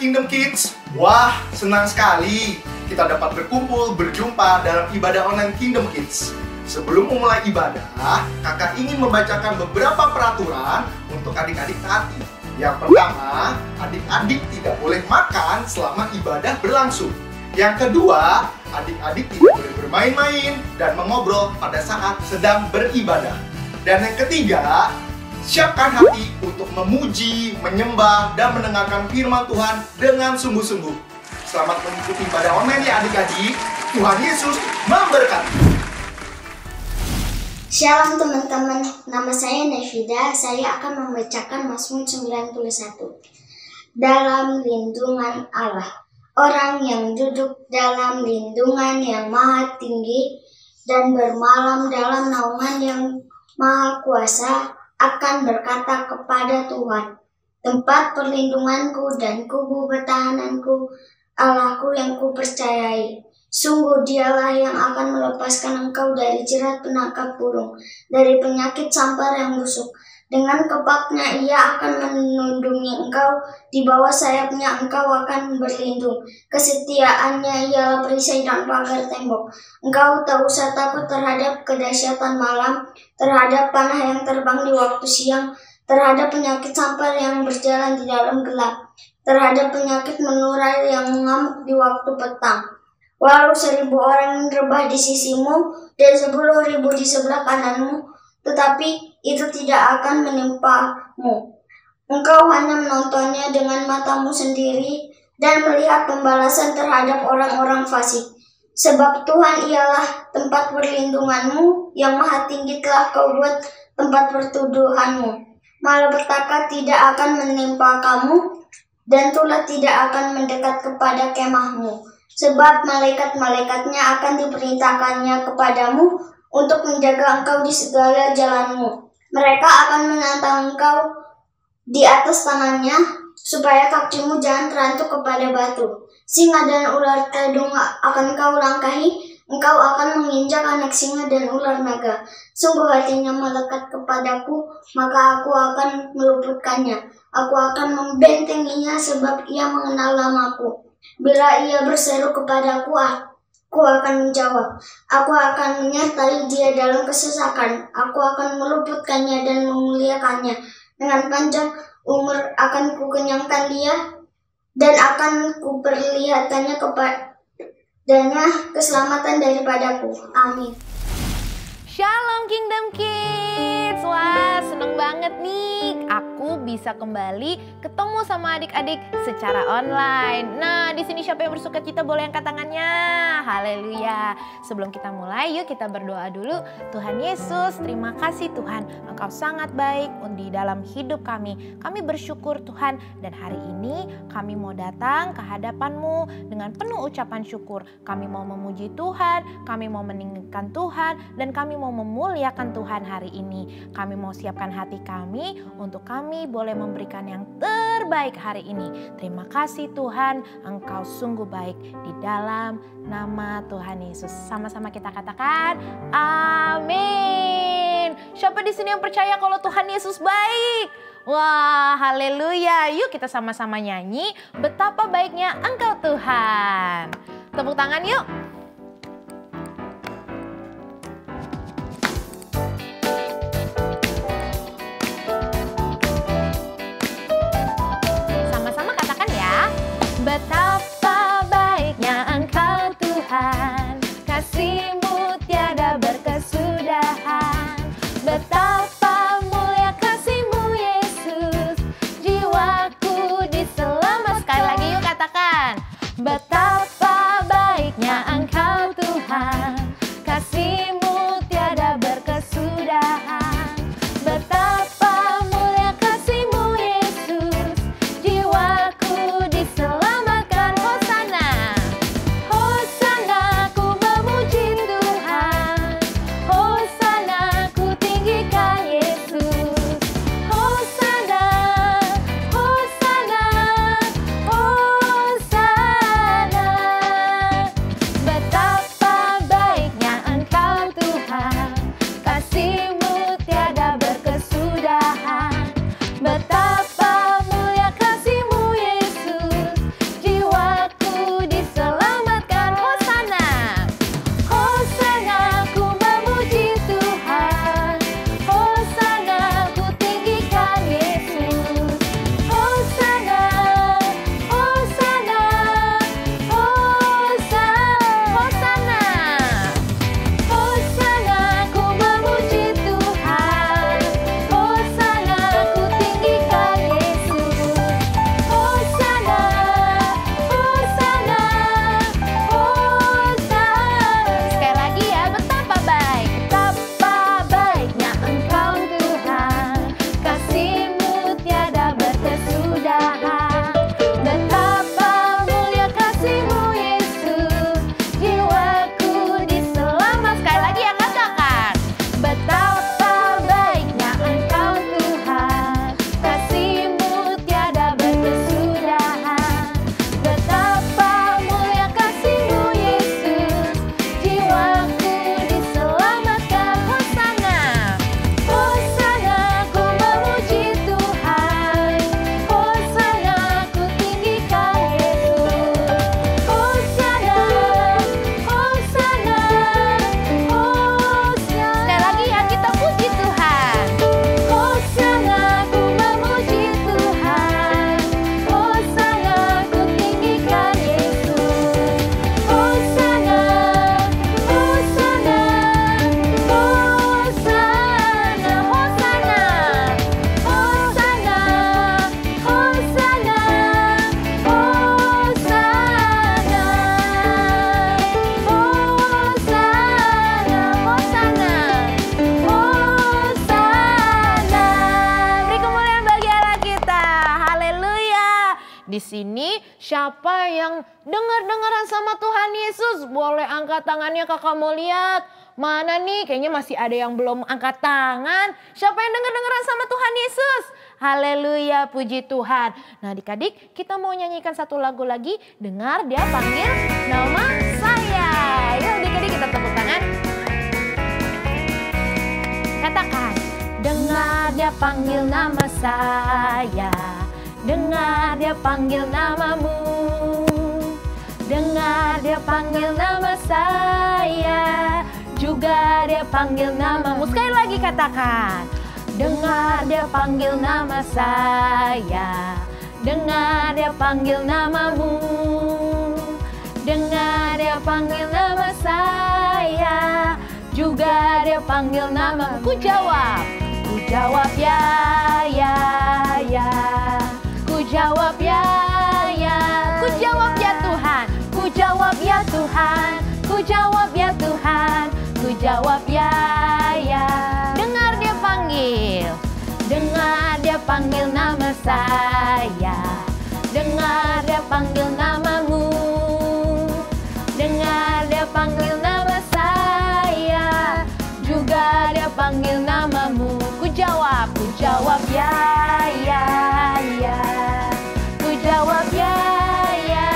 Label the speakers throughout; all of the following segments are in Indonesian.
Speaker 1: Kingdom Kids. Wah, senang sekali kita dapat berkumpul, berjumpa dalam ibadah online Kingdom Kids. Sebelum memulai ibadah, kakak ingin membacakan beberapa peraturan untuk adik-adik taati. Yang pertama, adik-adik tidak boleh makan selama ibadah berlangsung. Yang kedua, adik-adik tidak boleh bermain-main dan mengobrol pada saat sedang beribadah. Dan yang ketiga, siapkan hati untuk memuji, menyembah, dan mendengarkan firman Tuhan dengan sungguh-sungguh. Selamat mengikuti ibadah online ya adik-adik. Tuhan Yesus memberkati.
Speaker 2: Shalom teman-teman, nama saya Nevida. Saya akan membacakan Mazmur 91. Dalam lindungan Allah, orang yang duduk dalam lindungan yang maha tinggi dan bermalam dalam naungan yang maha kuasa akan berkata kepada Tuhan, tempat perlindunganku dan kubu pertahananku, Allahku yang kupercayai. Sungguh dialah yang akan melepaskan engkau dari jerat penangkap burung, dari penyakit sampar yang busuk. Dengan kepaknya ia akan melindungi engkau, di bawah sayapnya engkau akan berlindung. Kesetiaannya ialah perisai dan pagar tembok. Engkau tak usah takut terhadap kedahsyatan malam, terhadap panah yang terbang di waktu siang, terhadap penyakit sampar yang berjalan di dalam gelap, terhadap penyakit menular yang mengamuk di waktu petang. Walau 1000 orang rebah di sisimu dan 10.000 di sebelah kananmu, tetapi itu tidak akan menimpamu. Engkau hanya menontonnya dengan matamu sendiri dan melihat pembalasan terhadap orang-orang fasik. Sebab Tuhan ialah tempat perlindunganmu, yang maha tinggi telah kau buat tempat pertuduhanmu. Malapetaka tidak akan menimpa kamu, dan tulah tidak akan mendekat kepada kemahmu. Sebab malaikat-malaikatnya akan diperintahkannya kepadamu untuk menjaga engkau di segala jalanmu. Mereka akan menantang engkau di atas tangannya, supaya kakimu jangan terantuk kepada batu. Singa dan ular tedung akan kau langkahi, engkau akan menginjak anak singa dan ular naga. Sungguh hatinya melekat kepadaku, maka aku akan meluputkannya. Aku akan membentenginya sebab ia mengenal namaku. Bila ia berseru kepadaku, aku akan menjawab. Aku akan menyertai dia dalam kesesakan. Aku akan meluputkannya dan memuliakannya. Dengan panjang umur akan kukenyangkan dia, dan akan kuperlihatkannya kepadanya keselamatan daripadaku. Amin.
Speaker 3: Shalom Kingdom Kids. Wah, seneng banget nih aku bisa kembali ketemu sama adik-adik secara online. Nah, di sini siapa yang bersuka cita boleh angkat tangannya. Haleluya. Sebelum kita mulai, yuk kita berdoa dulu. Tuhan Yesus, terima kasih Tuhan. Engkau sangat baik di dalam hidup kami. Kami bersyukur Tuhan, dan hari ini kami mau datang ke hadapan-Mu dengan penuh ucapan syukur. Kami mau memuji Tuhan, kami mau meninggikan Tuhan, dan kami mau memuliakan Tuhan hari ini. Kami mau siapkan hati kami untuk kami boleh memberikan yang terbaik hari ini. Terima kasih Tuhan, Engkau sungguh baik, di dalam nama Tuhan Yesus. Sama-sama kita katakan amin. Siapa di sini yang percaya kalau Tuhan Yesus baik? Wah, haleluya. Yuk kita sama-sama nyanyi betapa baiknya Engkau Tuhan. Tepuk tangan yuk. Betapa baiknya Engkau Tuhan, kasih-Mu tiada berkesudahan. Betapa mulia kasih-Mu Yesus, jiwaku diselamatkan. Sekali lagi yuk katakan, betapa baiknya Engkau sini siapa yang dengar-dengaran sama Tuhan Yesus? Boleh angkat tangannya, kakak mau lihat. Mana nih? Kayaknya masih ada yang belum angkat tangan. Siapa yang dengar-dengaran sama Tuhan Yesus? Haleluya, puji Tuhan. Nah adik-adik, kita mau nyanyikan satu lagu lagi. Dengar dia panggil nama saya. Yuk adik-adik kita tepuk tangan. Katakan, dengar dia panggil nama saya. Dengar dia panggil namamu. Dengar dia panggil nama saya. Juga dia panggil namamu. Sekali lagi katakan, dengar dia panggil nama saya. Dengar dia panggil namamu. Dengar dia panggil nama saya. Juga dia panggil namamu. Ku jawab ya, ya, ya. Ku jawab ya, ya. Ku jawab ya Tuhan. Ku jawab ya Tuhan. Ku jawab ya Tuhan. Ku jawab ya, ya. Dengar dia panggil. Dengar dia panggil nama saya. Dengar dia panggil namamu. Dengar dia panggil nama saya. Juga dia panggil namamu. Ku jawab ya, ya, ya. Ku jawab ya, ya,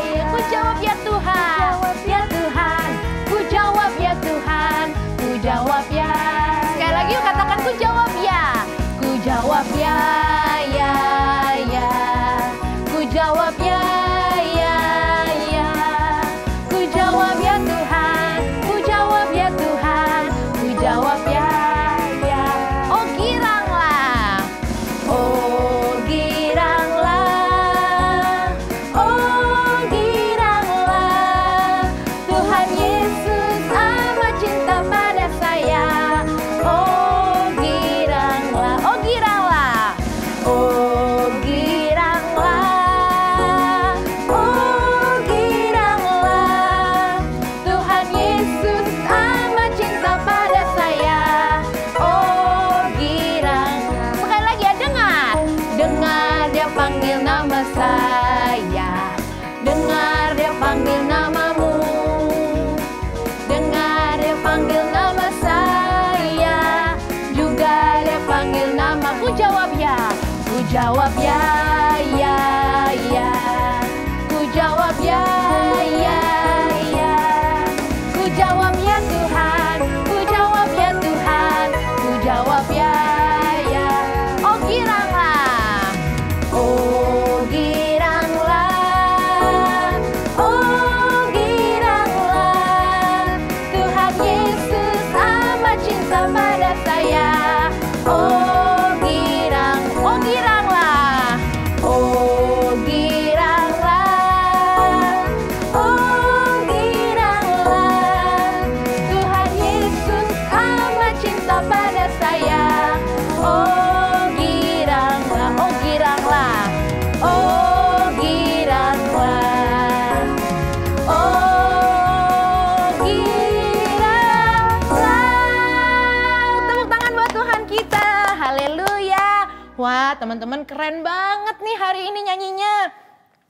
Speaker 3: ya. Ku jawab ya Tuhan, ya Tuhan. Ku jawab ya Tuhan, ku jawab ya. Sekali lagi yuk katakan, ku jawab ya. Ku jawab ya, ya, ya. Ku jawab ya, ya, ya. Ku jawab ya Tuhan, ku jawab ya Tuhan. Ku jawab ya, ya. Oh giranglah, oh giranglah, oh giranglah. Tuhan Yesus amat cinta pada saya. Oh giranglah, oh giranglah, oh giranglah, oh giranglah. Tuhan Yesus amat cinta pada saya. Oh giranglah. Sekali lagi ya, dengar. Dengar dia panggil nama saya. Dengar dia panggil namamu. Dengar dia panggil nama saya. Juga dia panggil nama. Ku jawab ya. Ku jawab ya, ya, ya. Ku jawab ya, ya, ya. Ku jawab ya Tuhan. Ku jawab ya Tuhan. Ku jawab ya, ya. Oh giranglah. Oh giranglah. Oh giranglah. Tuhan Yesus amat cinta pada saya. Oh girang, oh giranglah. Oh giranglah. Oh giranglah. Tuhan Yesus amat cinta pada saya. Oh giranglah, oh giranglah. Oh giranglah. Oh giranglah. Tepuk tangan buat Tuhan kita. Haleluya. Wah, teman-teman keren banget nih hari ini nyanyinya.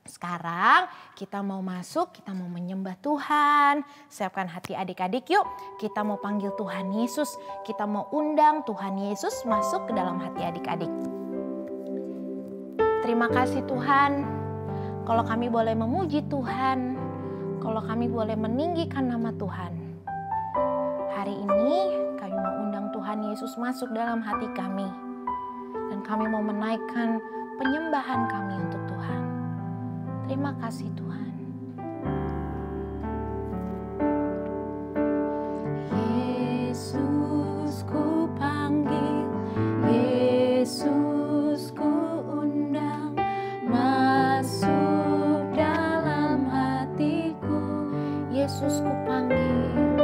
Speaker 3: Sekarang kita mau masuk, kita mau menyembah Tuhan. Siapkan hati adik-adik yuk. Kita mau panggil Tuhan Yesus. Kita mau undang Tuhan Yesus masuk ke dalam hati adik-adik. Terima kasih Tuhan. Kalau kami boleh memuji Tuhan. Kalau kami boleh meninggikan nama Tuhan. Hari ini kami mau undang Tuhan Yesus masuk dalam hati kami. Dan kami mau menaikkan penyembahan kami untuk Tuhan. Terima kasih Tuhan. Yesus ku panggil, Yesus ku undang, masuk dalam hatiku. Yesus ku panggil,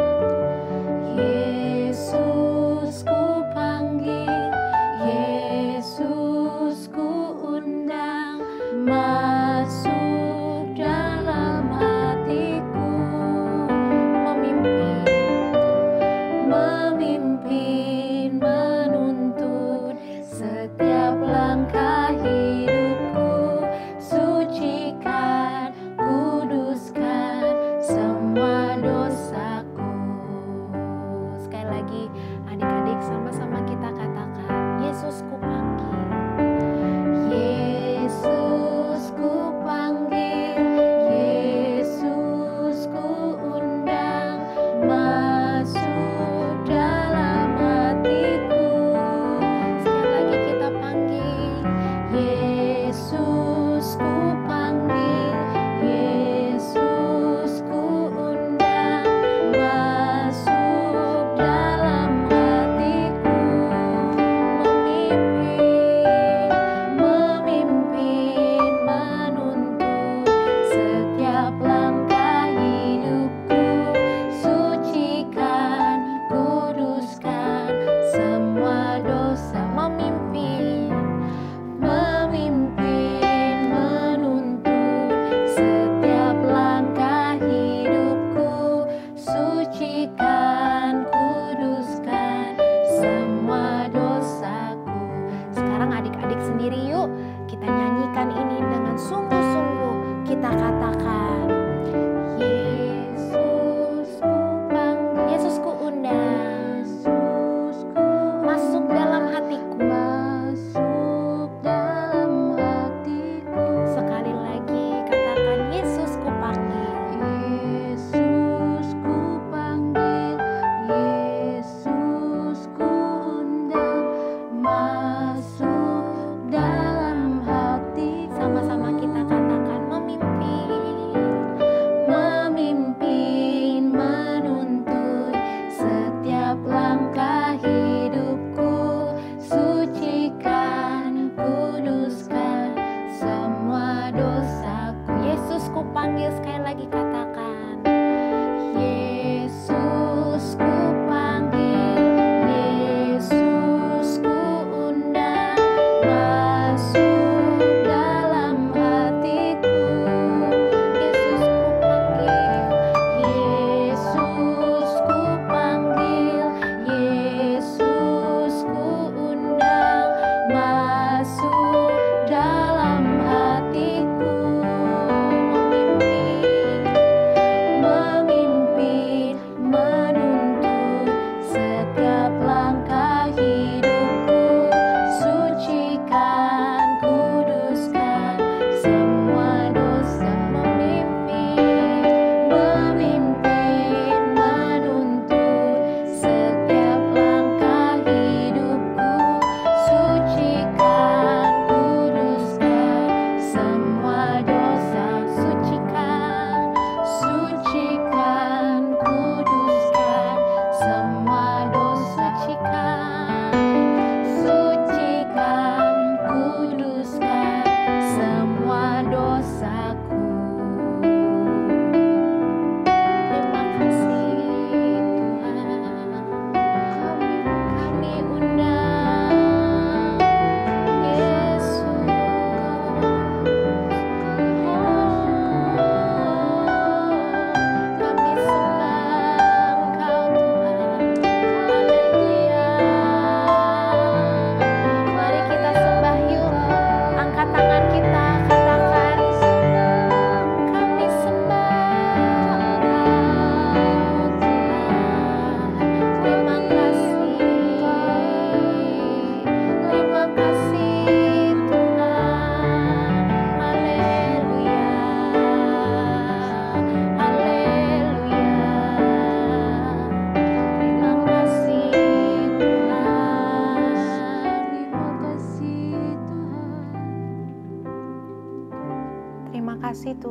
Speaker 3: Yesus ku panggil, Yesus ku undang, masuk dalam hatiku. Memimpin, menuntun setiap langkah hidupku. Suci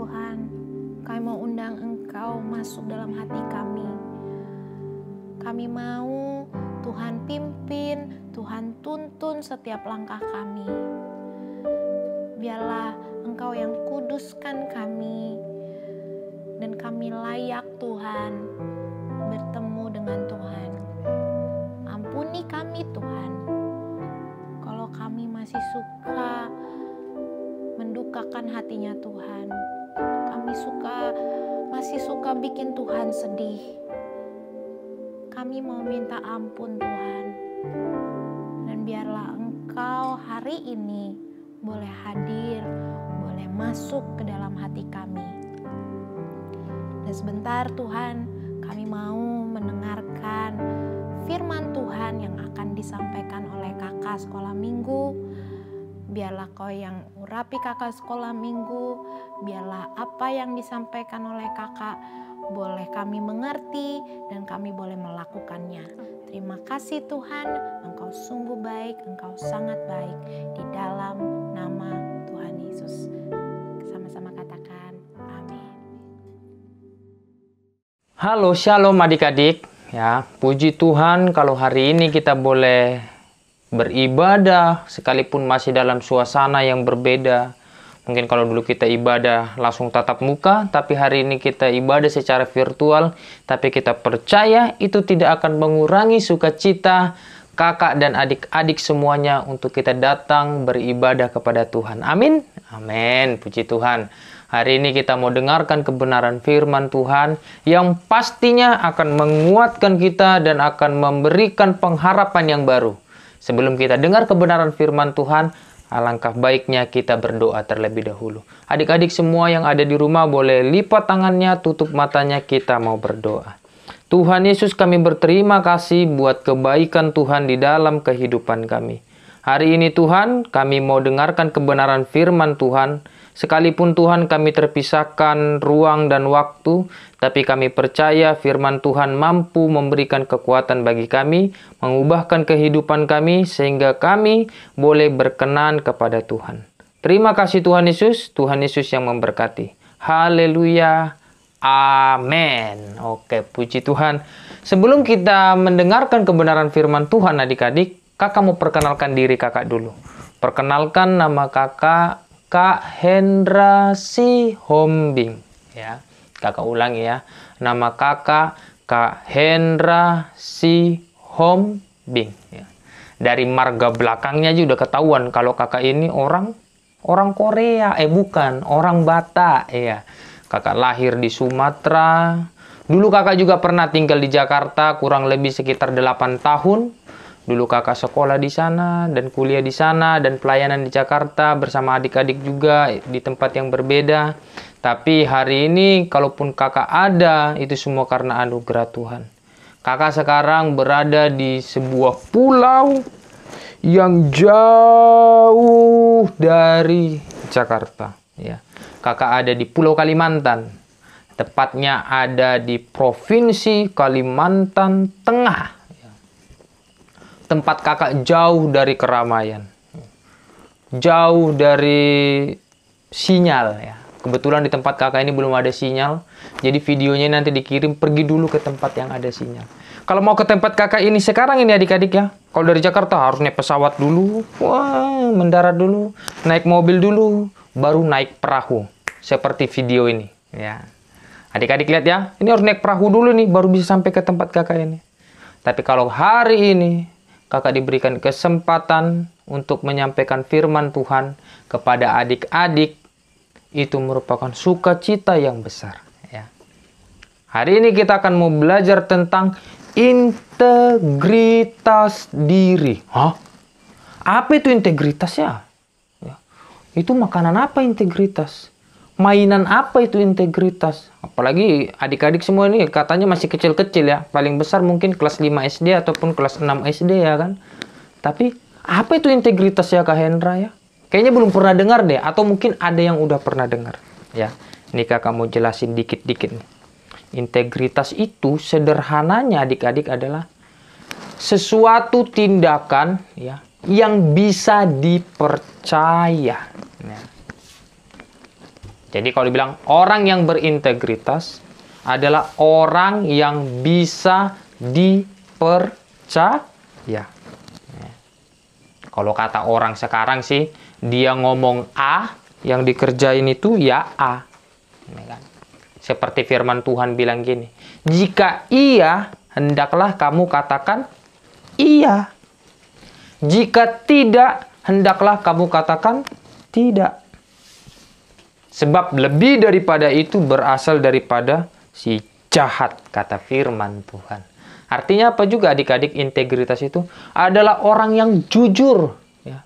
Speaker 3: Tuhan. Kami mau undang Engkau masuk dalam hati kami. Kami mau Tuhan pimpin, Tuhan tuntun setiap langkah kami. Biarlah Engkau yang kuduskan kami, dan kami layak Tuhan bertemu dengan Tuhan. Ampuni kami Tuhan, kalau kami masih suka mendukakan hatinya Tuhan. Kami masih suka bikin Tuhan sedih. Kami mau minta ampun Tuhan. Dan biarlah Engkau hari ini boleh hadir, boleh masuk ke dalam hati kami. Dan sebentar Tuhan, kami mau mendengarkan firman Tuhan yang akan disampaikan oleh kakak sekolah minggu. Biarlah Kau yang urapi kakak sekolah minggu. Biarlah apa yang disampaikan oleh kakak boleh kami mengerti dan kami boleh melakukannya. Terima kasih Tuhan, Engkau sungguh baik, Engkau sangat baik. Di dalam nama Tuhan Yesus. Sama-sama katakan amin.
Speaker 4: Halo, shalom adik-adik. Ya, puji Tuhan kalau hari ini kita boleh beribadah sekalipun masih dalam suasana yang berbeda. Mungkin kalau dulu kita ibadah langsung tatap muka, tapi hari ini kita ibadah secara virtual. Tapi kita percaya itu tidak akan mengurangi sukacita kakak dan adik-adik semuanya untuk kita datang beribadah kepada Tuhan. Amin. Amin. Puji Tuhan. Hari ini kita mau dengarkan kebenaran firman Tuhan yang pastinya akan menguatkan kita dan akan memberikan pengharapan yang baru. Sebelum kita dengar kebenaran firman Tuhan, alangkah baiknya kita berdoa terlebih dahulu. Adik-adik semua yang ada di rumah boleh lipat tangannya, tutup matanya, kita mau berdoa. Tuhan Yesus, kami berterima kasih buat kebaikan Tuhan di dalam kehidupan kami. Hari ini Tuhan, kami mau dengarkan kebenaran firman Tuhan. Sekalipun Tuhan kami terpisahkan ruang dan waktu, tapi kami percaya firman Tuhan mampu memberikan kekuatan bagi kami, mengubahkan kehidupan kami, sehingga kami boleh berkenan kepada Tuhan. Terima kasih Tuhan Yesus yang memberkati. Haleluya. Amin. Oke, puji Tuhan. Sebelum kita mendengarkan kebenaran firman Tuhan adik-adik, kakak mau perkenalkan diri kakak dulu. Perkenalkan nama kakak, Kak Hendra Sihombing, ya. Kakak ulangi ya. Nama kakak Kak Hendra Sihombing, ya. Dari marga belakangnya aja udah ketahuan kalau kakak ini orang Korea, bukan, orang Batak, ya. Kakak lahir di Sumatera. Dulu kakak juga pernah tinggal di Jakarta kurang lebih sekitar 8 tahun. Dulu kakak sekolah di sana dan kuliah di sana dan pelayanan di Jakarta bersama adik-adik juga di tempat yang berbeda. Tapi hari ini kalaupun kakak ada, itu semua karena anugerah Tuhan. Kakak sekarang berada di sebuah pulau yang jauh dari Jakarta. Ya. Kakak ada di Pulau Kalimantan. Tepatnya ada di Provinsi Kalimantan Tengah. Tempat kakak jauh dari keramaian, jauh dari sinyal ya. Kebetulan di tempat kakak ini belum ada sinyal, jadi videonya nanti dikirim pergi dulu ke tempat yang ada sinyal. Kalau mau ke tempat kakak ini sekarang ini adik-adik ya, kalau dari Jakarta harus naik pesawat dulu, mendarat dulu, naik mobil dulu, baru naik perahu, seperti video ini ya. Adik-adik lihat ya, ini harus naik perahu dulu nih, baru bisa sampai ke tempat kakak ini. Tapi kalau hari ini kakak diberikan kesempatan untuk menyampaikan firman Tuhan kepada adik-adik, itu merupakan sukacita yang besar. Ya. Hari ini kita akan mau belajar tentang integritas diri. Hah? Apa itu integritas ya? Itu makanan apa integritas? Mainan apa itu integritas? Apalagi adik-adik semua ini katanya masih kecil-kecil ya. Paling besar mungkin kelas 5 SD ataupun kelas 6 SD ya kan. Tapi apa itu integritas ya Kak Hendra ya? Kayaknya belum pernah dengar deh. Atau mungkin ada yang udah pernah dengar. Ya, ini kakak mau jelasin dikit-dikit nih. Integritas itu sederhananya adik-adik adalah sesuatu tindakan ya yang bisa dipercaya. Ya. Jadi kalau dibilang orang yang berintegritas adalah orang yang bisa dipercaya. Kalau kata orang sekarang sih, dia ngomong A, yang dikerjain itu ya A. Seperti firman Tuhan bilang gini, jika iya, hendaklah kamu katakan iya. Jika tidak, hendaklah kamu katakan tidak. Sebab lebih daripada itu berasal daripada si jahat, kata firman Tuhan. Artinya apa juga adik-adik, integritas itu adalah orang yang jujur. Ya.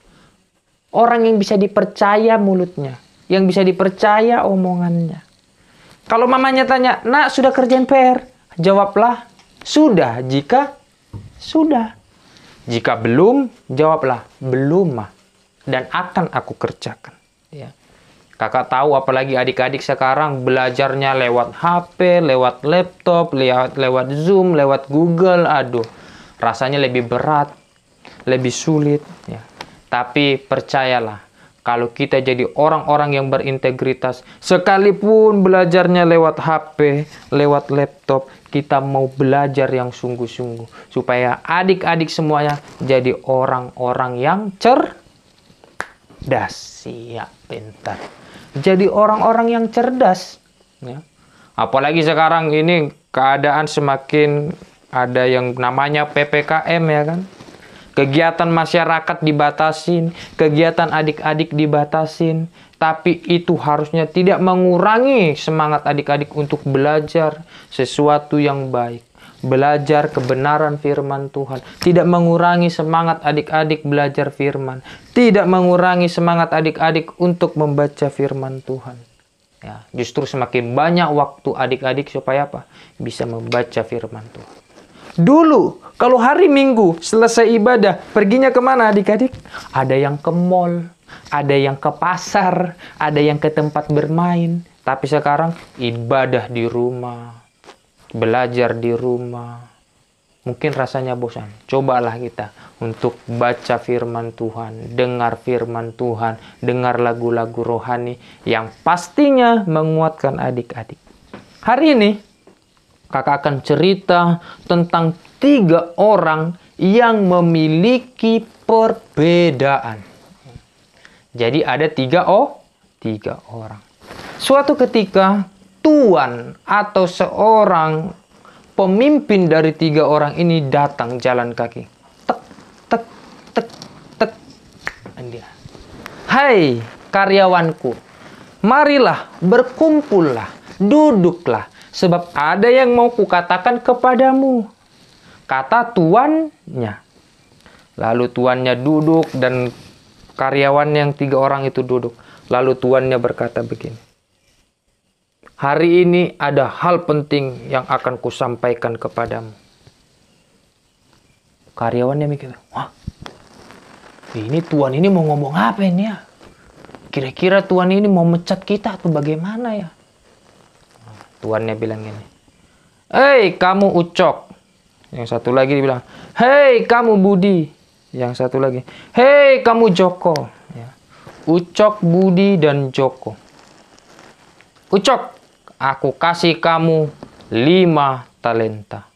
Speaker 4: Orang yang bisa dipercaya mulutnya. Yang bisa dipercaya omongannya. Kalau mamanya tanya, nak sudah kerjain PR? Jawablah, sudah. Jika sudah. Jika belum, jawablah, belum mah. Dan akan aku kerjakan. Ya. Kakak tahu apalagi adik-adik sekarang belajarnya lewat HP, lewat laptop, lewat Zoom, lewat Google. Aduh, rasanya lebih berat, lebih sulit. Ya. Tapi percayalah, kalau kita jadi orang-orang yang berintegritas, sekalipun belajarnya lewat HP, lewat laptop, kita mau belajar yang sungguh-sungguh. Supaya adik-adik semuanya jadi orang-orang yang cerdas. Ya, pintar. Jadi orang-orang yang cerdas. Ya. Apalagi sekarang ini keadaan semakin ada yang namanya PPKM ya kan. Kegiatan masyarakat dibatasin, kegiatan adik-adik dibatasin. Tapi itu harusnya tidak mengurangi semangat adik-adik untuk belajar sesuatu yang baik. Belajar kebenaran firman Tuhan. Tidak mengurangi semangat adik-adik belajar firman. Tidak mengurangi semangat adik-adik untuk membaca firman Tuhan. Ya, justru semakin banyak waktu adik-adik supaya apa? Bisa membaca firman Tuhan. Dulu, kalau hari Minggu selesai ibadah, perginya kemana adik-adik? Ada yang ke mall, ada yang ke pasar, ada yang ke tempat bermain. Tapi sekarang ibadah di rumah. Belajar di rumah. Mungkin rasanya bosan. Cobalah kita untuk baca firman Tuhan, dengar firman Tuhan, dengar lagu-lagu rohani yang pastinya menguatkan adik-adik. Hari ini kakak akan cerita tentang 3 orang yang memiliki perbedaan. Jadi ada 3 orang. Suatu ketika tuan atau seorang pemimpin dari 3 orang ini datang jalan kaki. Tek, tek, tek, tek. Dia. Hai karyawanku, marilah berkumpullah, duduklah, sebab ada yang mau kukatakan kepadamu. Kata tuannya. Lalu tuannya duduk dan karyawan yang 3 orang itu duduk. Lalu tuannya berkata begini. Hari ini ada hal penting yang akan kusampaikan kepadamu. Karyawannya mikir, wah, ini tuan ini mau ngomong apa ini ya? Kira-kira tuan ini mau mecat kita atau bagaimana ya? Tuannya bilang gini, hei kamu Ucok. Yang satu lagi dibilang, hei kamu Budi. Yang satu lagi, hei kamu Joko. Ya. Ucok, Budi, dan Joko. Ucok, aku kasih kamu 5 talenta.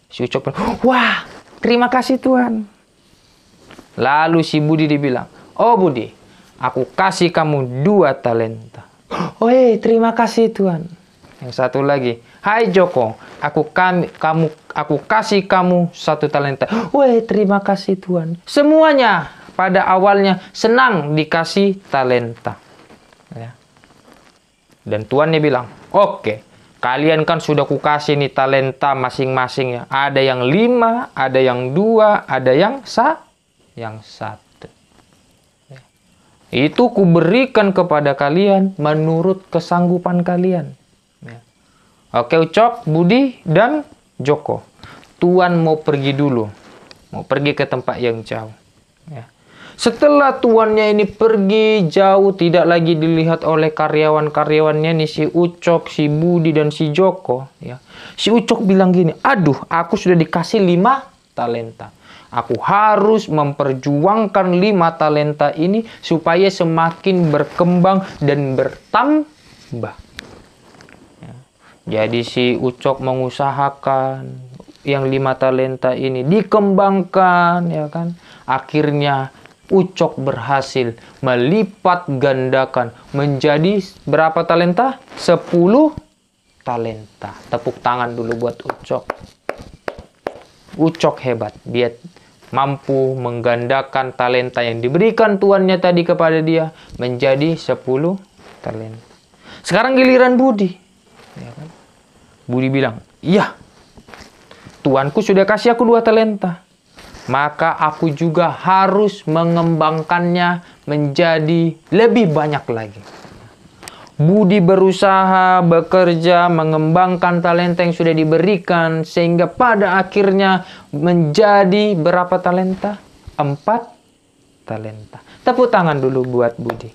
Speaker 4: Si Ucok bilang, wah, terima kasih Tuhan. Lalu si Budi dibilang, oh Budi, aku kasih kamu 2 talenta. Oh terima kasih Tuhan. Yang satu lagi, hai Joko, aku kasih kamu 1 talenta. Weh, terima kasih Tuhan. Semuanya pada awalnya senang dikasih talenta. Ya. Dan tuannya bilang, oke, kalian kan sudah kukasih nih talenta masing-masing ya. Ada yang 5, ada yang 2, ada yang 1. Ya. Itu kuberikan kepada kalian menurut kesanggupan kalian. Ya. Oke Ucok, Budi, dan Joko. Tuan mau pergi dulu. Mau pergi ke tempat yang jauh. Ya. Setelah tuannya ini pergi jauh, tidak lagi dilihat oleh karyawan-karyawannya nih, si Ucok, si Budi, dan si Joko. Ya. Si Ucok bilang gini, aduh aku sudah dikasih 5 talenta. Aku harus memperjuangkan 5 talenta ini supaya semakin berkembang dan bertambah. bertambah. Ya. Jadi si Ucok mengusahakan yang 5 talenta ini dikembangkan, ya kan? Akhirnya Ucok berhasil melipat gandakan menjadi berapa talenta? 10 talenta. Tepuk tangan dulu buat Ucok. Ucok hebat. Dia mampu menggandakan talenta yang diberikan tuannya tadi kepada dia menjadi 10 talenta. Sekarang giliran Budi. Ya kan? Budi bilang, iya, tuanku sudah kasih aku 2 talenta. Maka aku juga harus mengembangkannya menjadi lebih banyak lagi. Budi berusaha, bekerja, mengembangkan talenta yang sudah diberikan, sehingga pada akhirnya menjadi berapa talenta? 4 talenta. Tepuk tangan dulu buat Budi.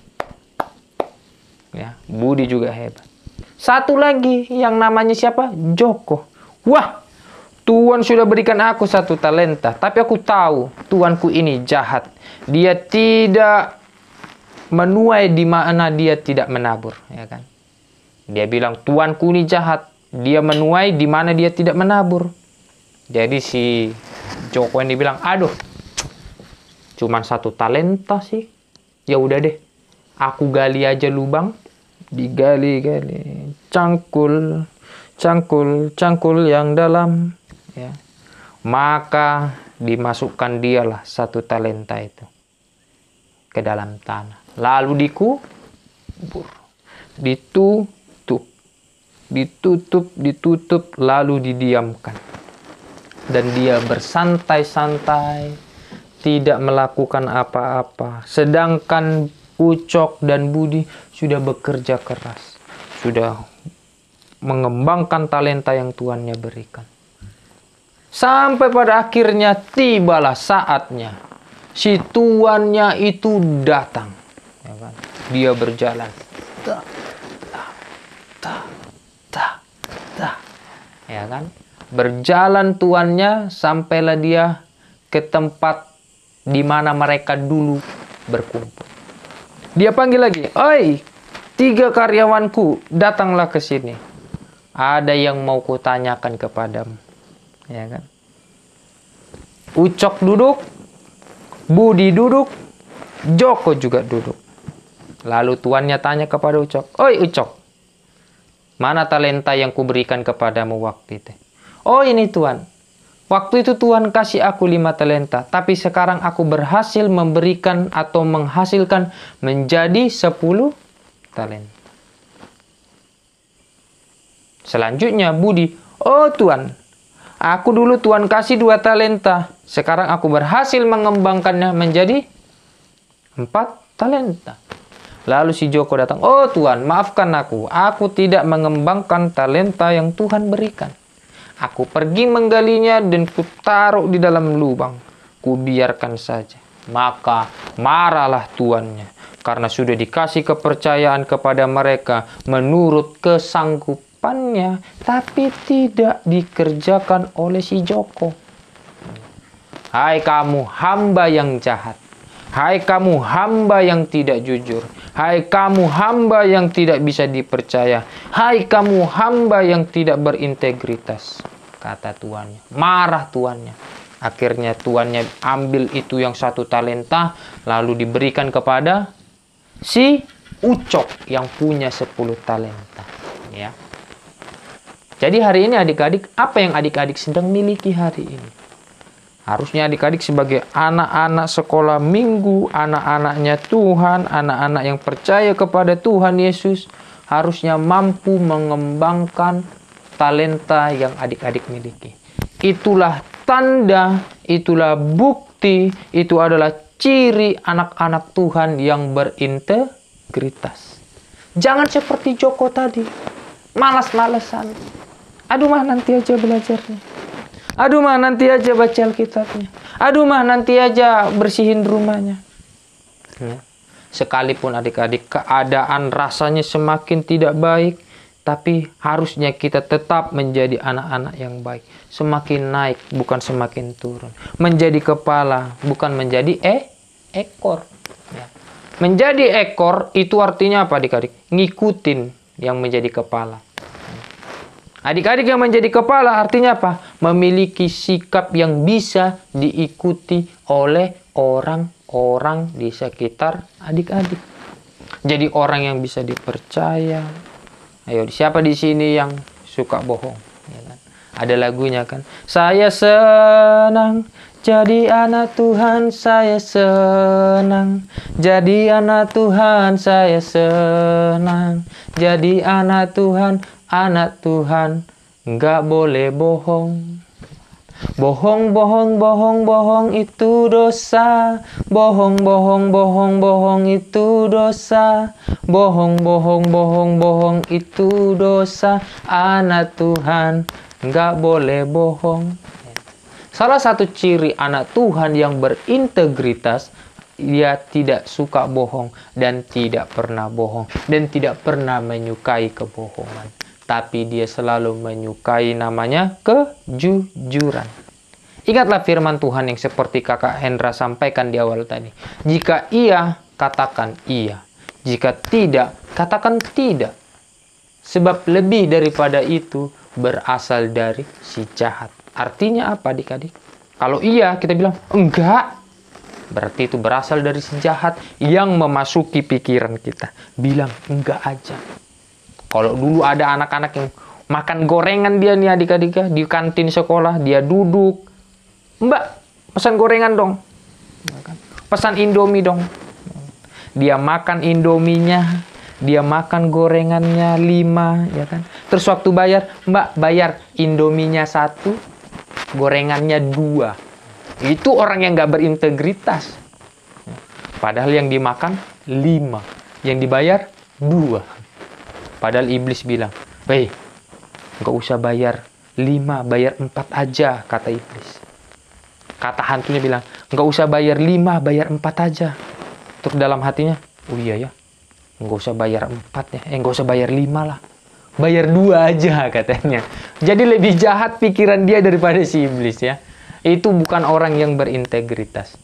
Speaker 4: Ya, Budi juga hebat. Satu lagi yang namanya siapa? Joko. Wah, Tuhan sudah berikan aku 1 talenta, tapi aku tahu tuanku ini jahat. Dia tidak menuai di mana dia tidak menabur, ya kan? Dia bilang tuanku ini jahat, dia menuai di mana dia tidak menabur. Jadi si Joko ini bilang, aduh, cuman 1 talenta sih. Ya udah deh, aku gali aja lubang, digali-gali, cangkul yang dalam, ya. Maka dimasukkan dialah 1 talenta itu ke dalam tanah. Lalu dikubur, ditutup, lalu didiamkan. Dan dia bersantai-santai, tidak melakukan apa-apa. Sedangkan Ucok dan Budi sudah bekerja keras, sudah mengembangkan talenta yang tuannya berikan. Sampai pada akhirnya tibalah saatnya si tuannya itu datang. Ya kan? Dia berjalan, ya kan? Berjalan tuannya sampailah dia ke tempat di mana mereka dulu berkumpul. Dia panggil lagi, oi, 3 karyawanku, datanglah ke sini. Ada yang mau kutanyakan kepadamu, ya kan? Ucok duduk, Budi duduk, Joko juga duduk. Lalu tuannya tanya kepada Ucok, oi Ucok, mana talenta yang kuberikan kepadamu waktu itu? Oh ini tuan, waktu itu tuan kasih aku 5 talenta, tapi sekarang aku berhasil memberikan atau menghasilkan menjadi 10 talenta. Selanjutnya Budi, oh tuan, aku dulu tuan kasih 2 talenta, sekarang aku berhasil mengembangkannya menjadi 4 talenta. Lalu si Joko datang, oh tuan, maafkan aku tidak mengembangkan talenta yang Tuhan berikan. Aku pergi menggalinya dan kutaruh di dalam lubang, kubiarkan saja. Maka marahlah tuannya, karena sudah dikasih kepercayaan kepada mereka menurut kesanggupannya, tapi tidak dikerjakan oleh si Joko. Hai kamu hamba yang jahat, hai kamu hamba yang tidak jujur, hai kamu hamba yang tidak bisa dipercaya, hai kamu hamba yang tidak berintegritas, kata tuannya. Marah tuannya. Akhirnya tuannya ambil itu yang 1 talenta, lalu diberikan kepada si Ucok yang punya 10 talenta, ya. Jadi hari ini adik-adik, apa yang adik-adik sedang miliki hari ini? Harusnya adik-adik sebagai anak-anak sekolah minggu, anak-anaknya Tuhan, anak-anak yang percaya kepada Tuhan Yesus, harusnya mampu mengembangkan talenta yang adik-adik miliki. Itulah tanda, itulah bukti, itu adalah ciri anak-anak Tuhan yang berintegritas. Jangan seperti Joko tadi, malas-malesan. Aduh mah nanti aja belajarnya. Aduh mah nanti aja baca Alkitabnya. Aduh mah nanti aja bersihin rumahnya. Ya. Sekalipun adik-adik keadaan rasanya semakin tidak baik, tapi harusnya kita tetap menjadi anak-anak yang baik. Semakin naik, bukan semakin turun. Menjadi kepala, bukan menjadi ekor. Ya. Menjadi ekor itu artinya apa adik-adik? Ngikutin yang menjadi kepala. Adik-adik yang menjadi kepala artinya apa? Memiliki sikap yang bisa diikuti oleh orang-orang di sekitar adik-adik. Jadi orang yang bisa dipercaya. Ayo, siapa di sini yang suka bohong? Ya kan? Ada lagunya kan? Saya senang jadi anak Tuhan, saya senang. Jadi anak Tuhan, saya senang. Jadi anak Tuhan, nggak boleh bohong. Bohong, bohong, bohong, bohong itu dosa. Bohong, bohong, bohong, bohong itu dosa. Bohong, bohong, bohong, bohong itu dosa. Anak Tuhan, nggak boleh bohong. Salah satu ciri anak Tuhan yang berintegritas, dia tidak suka bohong dan tidak pernah bohong dan tidak pernah menyukai kebohongan. Tapi dia selalu menyukai namanya kejujuran. Ingatlah firman Tuhan yang seperti kakak Hendra sampaikan di awal tadi. Jika iya, katakan iya. Jika tidak, katakan tidak. Sebab lebih daripada itu berasal dari si jahat. Artinya apa adik-adik? Kalau iya kita bilang enggak, berarti itu berasal dari si jahat yang memasuki pikiran kita. Bilang enggak aja. Kalau dulu ada anak-anak yang makan gorengan dia nih adik-adik ya, di kantin sekolah, dia duduk. Mbak, pesan gorengan dong. Pesan Indomie dong. Dia makan Indominya, dia makan gorengannya 5, ya kan? Terus waktu bayar, Mbak bayar Indominya 1, gorengannya 2. Itu orang yang gak berintegritas. Padahal yang dimakan 5, yang dibayar 2. Padahal iblis bilang, "Hei, gak usah bayar 5, bayar 4 aja," kata iblis. Kata hantunya bilang, "Gak usah bayar 5, bayar 4 aja." Terus dalam hatinya, "Oh iya ya, gak usah bayar 4 ya, gak usah bayar 5 lah. Bayar 2 aja," katanya. Jadi lebih jahat pikiran dia daripada si iblis ya. Itu bukan orang yang berintegritas.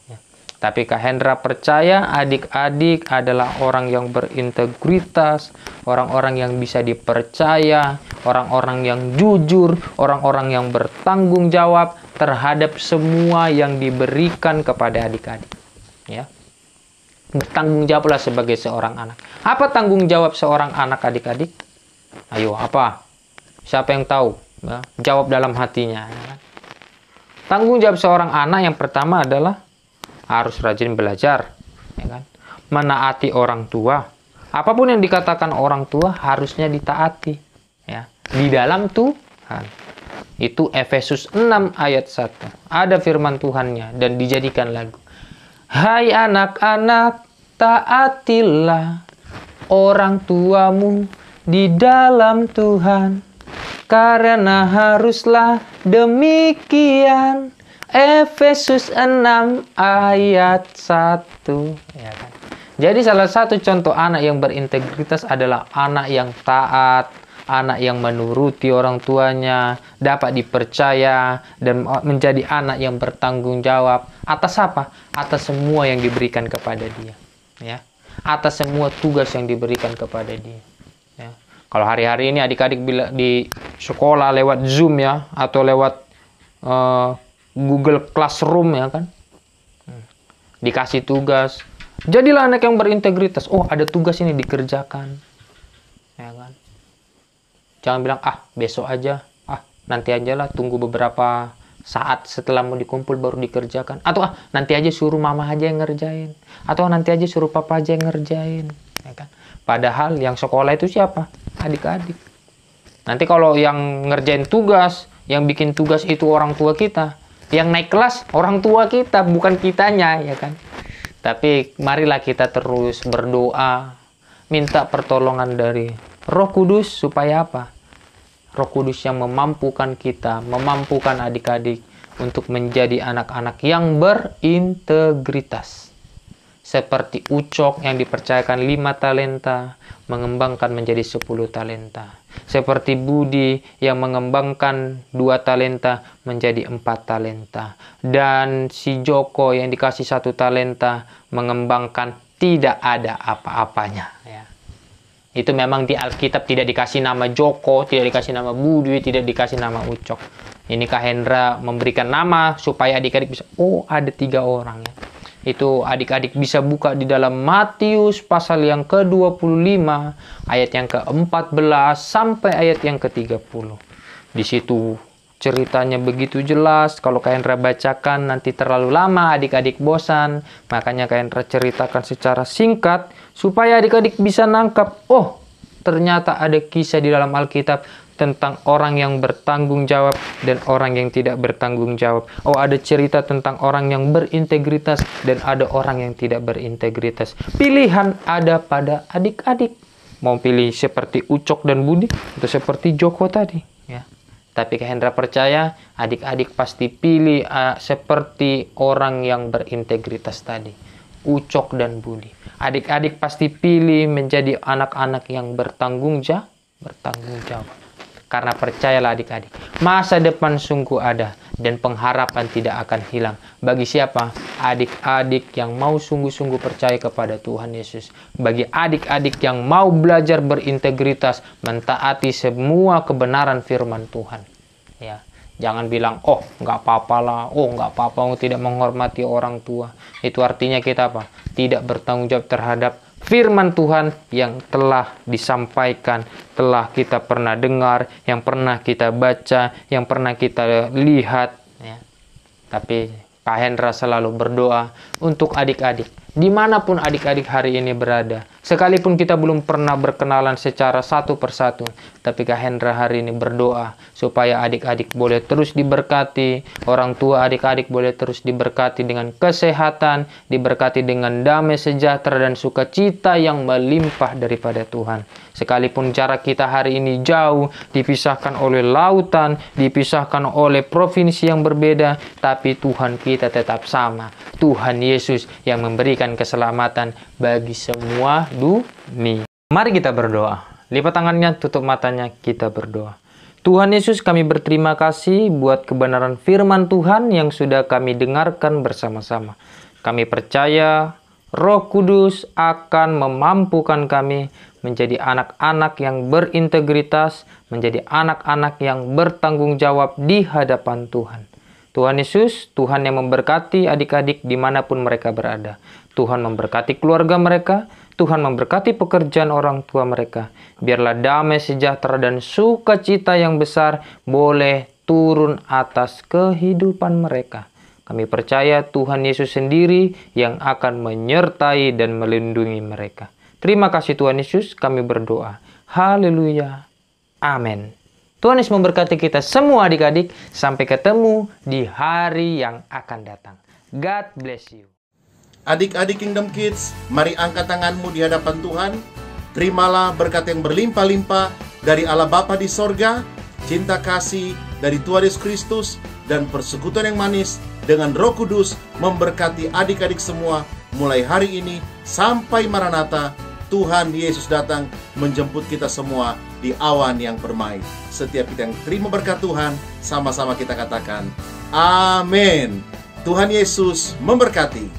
Speaker 4: Tapi Kak Hendra percaya adik-adik adalah orang yang berintegritas, orang-orang yang bisa dipercaya, orang-orang yang jujur, orang-orang yang bertanggung jawab terhadap semua yang diberikan kepada adik-adik. Ya. Bertanggung jawablah sebagai seorang anak. Apa tanggung jawab seorang anak adik-adik? Ayo, apa? Siapa yang tahu? Ya, jawab dalam hatinya. Ya. Tanggung jawab seorang anak yang pertama adalah harus rajin belajar, ya kan? Menaati orang tua. Apapun yang dikatakan orang tua harusnya ditaati, ya. Di dalam Tuhan. Itu Efesus 6 ayat 1. Ada firman Tuhannya dan dijadikan lagu. Hai anak-anak, taatilah orang tuamu di dalam Tuhan, karena haruslah demikian. Efesus 6 ayat 1, ya kan? Jadi salah satu contoh anak yang berintegritas adalah anak yang taat, anak yang menuruti orang tuanya, dapat dipercaya, dan menjadi anak yang bertanggung jawab. Atas apa? Atas semua yang diberikan kepada dia. Ya. Atas semua tugas yang diberikan kepada dia. Ya. Kalau hari-hari ini adik-adik di sekolah lewat Zoom ya, atau lewat Google Classroom ya kan, dikasih tugas, jadilah anak yang berintegritas. Oh, ada tugas ini dikerjakan, ya kan. Jangan bilang besok aja, nanti aja lah, tunggu beberapa saat setelah mau dikumpul baru dikerjakan, atau nanti aja suruh mama aja yang ngerjain, atau nanti aja suruh papa aja yang ngerjain, ya kan. Padahal yang sekolah itu siapa? Adik-adik. Nanti kalau yang ngerjain tugas, yang bikin tugas itu orang tua kita, yang naik kelas orang tua kita, bukan kitanya, ya kan. Tapi marilah kita terus berdoa, minta pertolongan dari Roh Kudus supaya apa? Roh Kudus yang memampukan kita, memampukan adik-adik untuk menjadi anak-anak yang berintegritas. Seperti Ucok yang dipercayakan 5 talenta, mengembangkan menjadi 10 talenta. Seperti Budi yang mengembangkan 2 talenta menjadi 4 talenta. Dan si Joko yang dikasih 1 talenta mengembangkan tidak ada apa-apanya. Ya. Itu memang di Alkitab tidak dikasih nama Joko, tidak dikasih nama Budi, tidak dikasih nama Ucok. Ini Kak Hendra memberikan nama supaya adik-adik bisa, oh ada 3 orang ya. Itu adik-adik bisa buka di dalam Matius pasal yang ke-25, ayat yang ke-14 sampai ayat yang ke-30. Di situ ceritanya begitu jelas. Kalau Kak Hendra bacakan nanti terlalu lama, adik-adik bosan. Makanya Kak Hendra ceritakan secara singkat supaya adik-adik bisa nangkap, oh ternyata ada kisah di dalam Alkitab tentang orang yang bertanggung jawab dan orang yang tidak bertanggung jawab. Oh, ada cerita tentang orang yang berintegritas dan ada orang yang tidak berintegritas. Pilihan ada pada adik-adik. Mau pilih seperti Ucok dan Budi atau seperti Joko tadi, ya. Tapi Kak Hendra percaya adik-adik pasti pilih seperti orang yang berintegritas tadi, Ucok dan Budi. Adik-adik pasti pilih menjadi anak-anak yang bertanggung jawab. Karena percayalah adik-adik, masa depan sungguh ada dan pengharapan tidak akan hilang. Bagi siapa? Adik-adik yang mau sungguh-sungguh percaya kepada Tuhan Yesus. Bagi adik-adik yang mau belajar berintegritas, mentaati semua kebenaran firman Tuhan. Ya, jangan bilang, oh nggak apa-apa lah, oh nggak apa-apa, tidak menghormati orang tua. Itu artinya kita apa? Tidak bertanggung jawab terhadap firman Tuhan yang telah disampaikan, telah kita pernah dengar, yang pernah kita baca, yang pernah kita lihat. Ya. Tapi Kak Hendra selalu berdoa untuk adik-adik, dimanapun adik-adik hari ini berada. Sekalipun kita belum pernah berkenalan secara satu persatu, tapi Kak Hendra hari ini berdoa supaya adik-adik boleh terus diberkati, orang tua adik-adik boleh terus diberkati dengan kesehatan, diberkati dengan damai sejahtera dan sukacita yang melimpah daripada Tuhan. Sekalipun jarak kita hari ini jauh, dipisahkan oleh lautan, dipisahkan oleh provinsi yang berbeda, tapi Tuhan kita tetap sama. Tuhan Yesus yang memberikan keselamatan bagi semua dunia. Mari kita berdoa. Lipat tangannya, tutup matanya, kita berdoa. Tuhan Yesus, kami berterima kasih buat kebenaran firman Tuhan yang sudah kami dengarkan bersama-sama. Kami percaya Roh Kudus akan memampukan kami menjadi anak-anak yang berintegritas, menjadi anak-anak yang bertanggung jawab di hadapan Tuhan. Tuhan Yesus, Tuhan yang memberkati adik-adik dimanapun mereka berada. Tuhan memberkati keluarga mereka, Tuhan memberkati pekerjaan orang tua mereka. Biarlah damai sejahtera dan sukacita yang besar boleh turun atas kehidupan mereka. Kami percaya Tuhan Yesus sendiri yang akan menyertai dan melindungi mereka. Terima kasih Tuhan Yesus, kami berdoa. Haleluya. Amin. Tuhan Yesus memberkati kita semua adik-adik. Sampai ketemu di hari yang akan datang. God bless you.
Speaker 1: Adik-adik Kingdom Kids, mari angkat tanganmu di hadapan Tuhan. Terimalah berkat yang berlimpah-limpah dari Allah Bapa di sorga, cinta kasih dari Tuhan Yesus Kristus, dan persekutuan yang manis dengan Roh Kudus memberkati adik-adik semua mulai hari ini sampai Maranatha. Tuhan Yesus datang menjemput kita semua di awan yang permai. Setiap kita yang terima berkat Tuhan, sama-sama kita katakan, Amin. Tuhan Yesus memberkati.